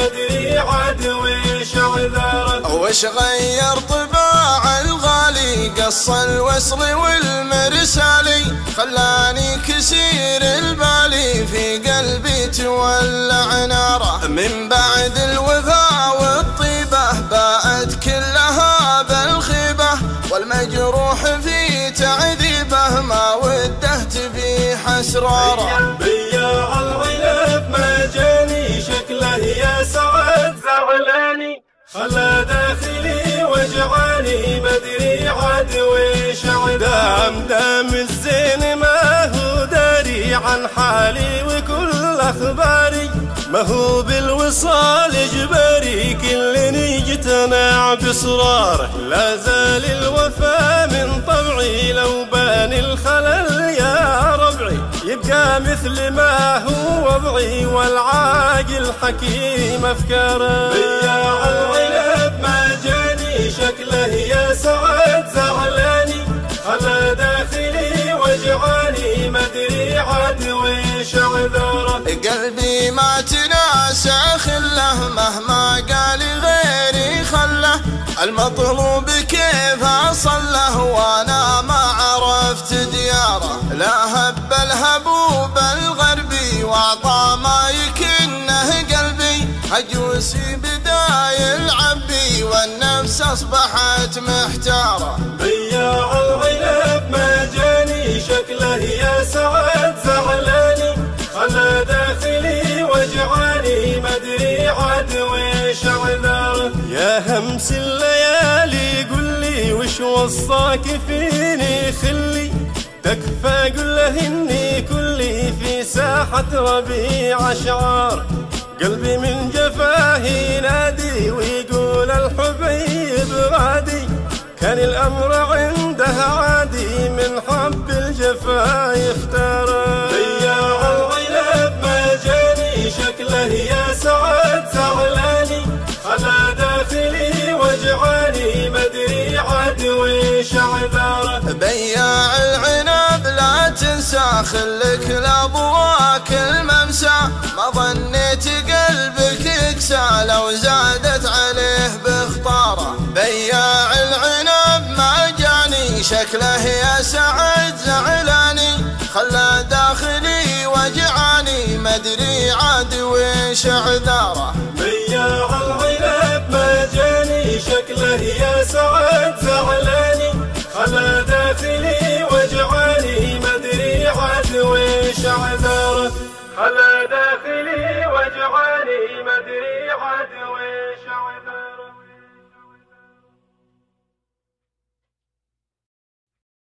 مدري عاد وش عذاره. وش غير طباع الغالي قص الوصل والمرسالي، خلاني كسير البالي في قلبي تولع ناره. من بعد الوفا والطيبة باءت كلها بالخيبة، والمجروح في تعذيبه ما وده تبيح اسراره. بياع العنب ما جاني شكله يا سعد زعلاني، خلى داخلي وجعاني مدري عاد وش عدام. دام الزين ما هو داري عن حالي وكل اخباري، ما هو بالوصال اجباري كل يجتمع بصراره. لا زال الوفا من طبعي لو بان الخلل يا ربعي، يبقى مثل ما هو وضعي والعاقل حكيم افكاره. بياع العنب ما جاني شكله يا سعد زعلاني، خلى داخلي وجعاني مدري عاد وش عذاره. قلبي ما تناسى خله مهما قال غيري خله، المطلوب كيف اصله وانا ما عرفت دياره. لا هب الهبوب الغربي واعطى ما يكنه قلبي، هجوسي بداي العبي والنفس اصبحت محتاره. بياع العنب ما جاني شكله يا سعد زعلاني، خلى داخلي وجعاني مدري عاد وش عذاره. يا همس الليالي قل لي وش وصاك فيني خلي، تكفى قل له اني كلي في ساحة ربيع اشعار. قلبي من جفاه ينادي ويقول الحبيب غادي، كان الامر عنده عادي من حب الجفا يختاره. بياع العنب ما جاني شكله يا سعد زعلاني، خلى داخلي وجعاني مدري عاد وش عذاره. بياع العنب لا تنسى خلك لابواك الممسى، ما ظنيت قلبك يكسى لو زادت عليه باخطاره. بياع العنب ما جاني شكله يا سعد زعلاني، خلى داخلي وجعاني مدري عاد وش عذاره. بياع العنب ما جاني شكله يا سعد